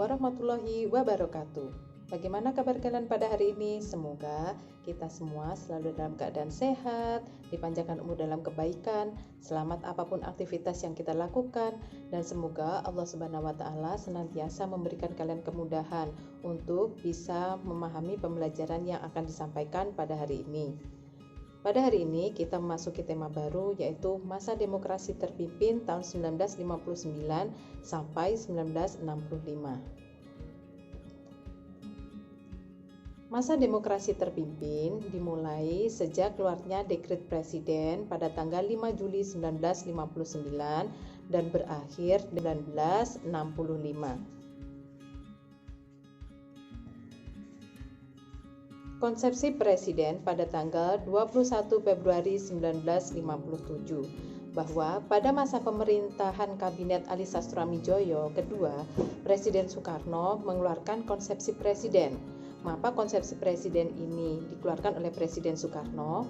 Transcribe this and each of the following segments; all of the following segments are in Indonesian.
warahmatullahi wabarakatuh. Bagaimana kabar kalian pada hari ini? Semoga kita semua selalu dalam keadaan sehat, dipanjangkan umur dalam kebaikan, selamat apapun aktivitas yang kita lakukan, dan semoga Allah Subhanahu wa Ta'ala senantiasa memberikan kalian kemudahan untuk bisa memahami pembelajaran yang akan disampaikan pada hari ini. Pada hari ini kita memasuki tema baru, yaitu masa demokrasi terpimpin tahun 1959 sampai 1965. Masa demokrasi terpimpin dimulai sejak keluarnya dekret presiden pada tanggal 5 Juli 1959 dan berakhir 1965. Konsepsi presiden pada tanggal 21 Februari 1957 bahwa pada masa pemerintahan Kabinet Ali Sastro-Amijoyo kedua, Presiden Soekarno mengeluarkan konsepsi presiden. Mengapa konsepsi presiden ini dikeluarkan oleh Presiden Soekarno?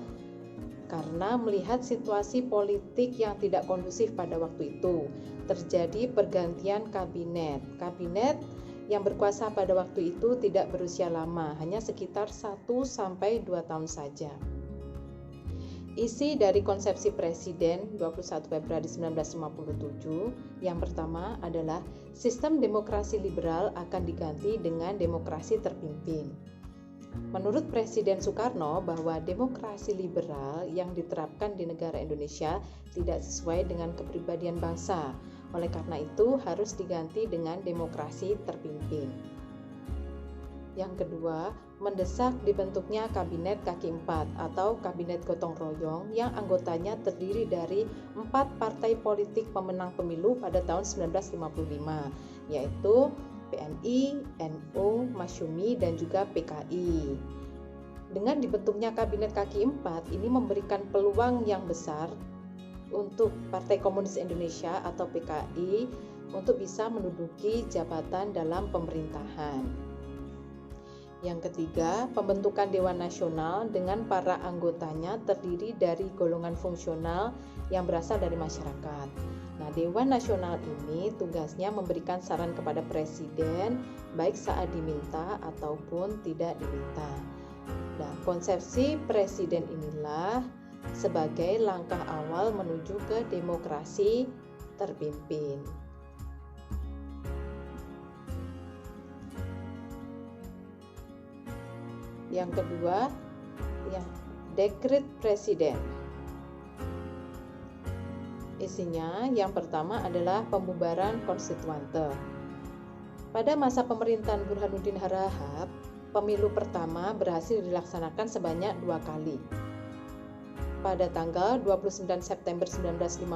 Karena melihat situasi politik yang tidak kondusif pada waktu itu, terjadi pergantian kabinet. Kabinet yang berkuasa pada waktu itu tidak berusia lama, hanya sekitar 1-2 tahun saja. Isi dari konsepsi presiden 21 Februari 1957 yang pertama adalah sistem demokrasi liberal akan diganti dengan demokrasi terpimpin. Menurut Presiden Soekarno bahwa demokrasi liberal yang diterapkan di negara Indonesia tidak sesuai dengan kepribadian bangsa. Oleh karena itu harus diganti dengan demokrasi terpimpin. Yang kedua, mendesak dibentuknya Kabinet Kaki 4 atau Kabinet Gotong Royong yang anggotanya terdiri dari 4 partai politik pemenang pemilu pada tahun 1955, yaitu PNI, NU, Masyumi, dan juga PKI. Dengan dibentuknya Kabinet Kaki 4, ini memberikan peluang yang besar untuk Partai Komunis Indonesia atau PKI untuk bisa menduduki jabatan dalam pemerintahan. Yang ketiga, pembentukan Dewan Nasional dengan para anggotanya terdiri dari golongan fungsional yang berasal dari masyarakat. Nah, Dewan Nasional ini tugasnya memberikan saran kepada Presiden baik saat diminta ataupun tidak diminta. Nah, konsepsi Presiden inilah sebagai langkah awal menuju ke demokrasi terpimpin. Yang kedua, dekret presiden. Isinya yang pertama adalah pembubaran konstituante. Pada masa pemerintahan Burhanuddin Harahap, pemilu pertama berhasil dilaksanakan sebanyak 2 kali. Pada tanggal 29 September 1955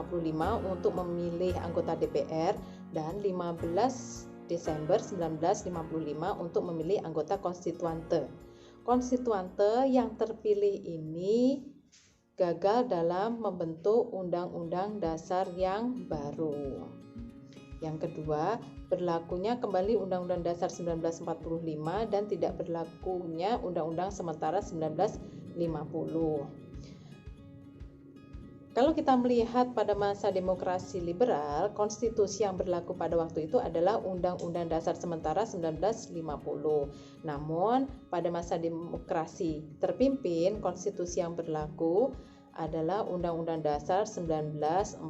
untuk memilih anggota DPR dan 15 Desember 1955 untuk memilih anggota konstituante. Konstituante yang terpilih ini gagal dalam membentuk Undang-Undang Dasar yang baru. Yang kedua, berlakunya kembali Undang-Undang Dasar 1945 dan tidak berlakunya Undang-Undang Sementara 1950. Kalau kita melihat pada masa demokrasi liberal, konstitusi yang berlaku pada waktu itu adalah Undang-Undang Dasar Sementara 1950. Namun, pada masa demokrasi terpimpin, konstitusi yang berlaku adalah Undang-Undang Dasar 1945.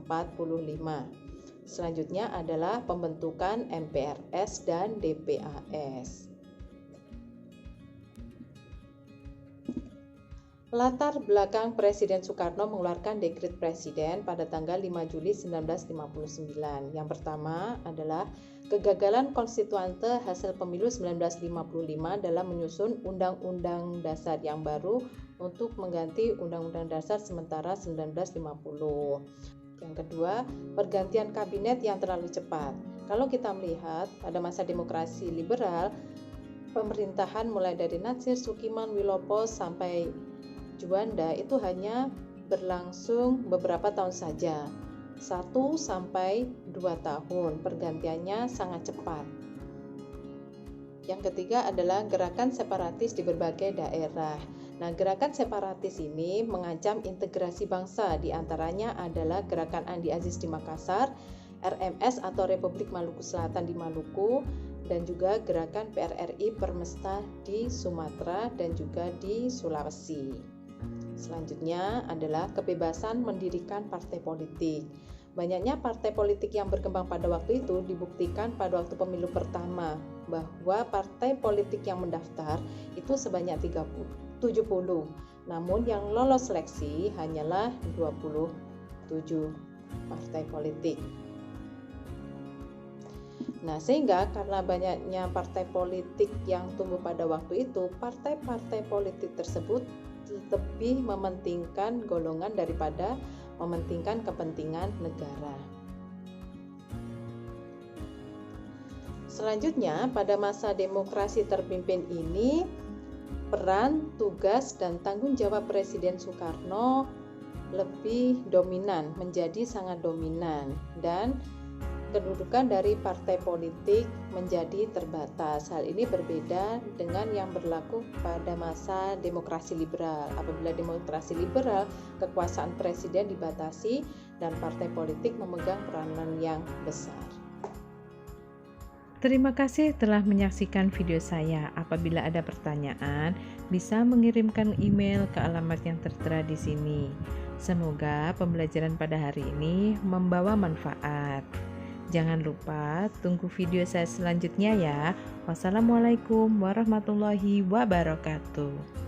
Selanjutnya adalah pembentukan MPRS dan DPAS. Latar belakang Presiden Soekarno mengeluarkan dekret presiden pada tanggal 5 Juli 1959. Yang pertama adalah kegagalan konstituante hasil pemilu 1955 dalam menyusun Undang-Undang Dasar yang baru untuk mengganti Undang-Undang Dasar Sementara 1950. Yang kedua, pergantian kabinet yang terlalu cepat. Kalau kita melihat pada masa demokrasi liberal, pemerintahan mulai dari Natsir, Sukiman, Wilopo sampai Juanda itu hanya berlangsung beberapa tahun saja, 1-2 tahun, pergantiannya sangat cepat. Yang ketiga adalah gerakan separatis di berbagai daerah. Nah, gerakan separatis ini mengancam integrasi bangsa, di antaranya adalah gerakan Andi Aziz di Makassar RMS atau Republik Maluku Selatan di Maluku, dan juga Gerakan PRRI Permesta di Sumatera dan juga di Sulawesi. Selanjutnya adalah kebebasan mendirikan partai politik. Banyaknya partai politik yang berkembang pada waktu itu dibuktikan pada waktu pemilu pertama bahwa partai politik yang mendaftar itu sebanyak 70, namun yang lolos seleksi hanyalah 27 partai politik. Nah, sehingga karena banyaknya partai politik yang tumbuh pada waktu itu, partai-partai politik tersebut lebih mementingkan golongan daripada mementingkan kepentingan negara. Selanjutnya, pada masa demokrasi terpimpin ini, peran, tugas, dan tanggung jawab Presiden Soekarno lebih dominan, menjadi sangat dominan, dan kedudukan dari partai politik menjadi terbatas. Hal ini berbeda dengan yang berlaku pada masa demokrasi liberal. Apabila demokrasi liberal, kekuasaan presiden dibatasi dan partai politik memegang peranan yang besar. Terima kasih telah menyaksikan video saya. Apabila ada pertanyaan, bisa mengirimkan email ke alamat yang tertera di sini. Semoga pembelajaran pada hari ini membawa manfaat. Jangan lupa tunggu video saya selanjutnya ya. Wassalamualaikum warahmatullahi wabarakatuh.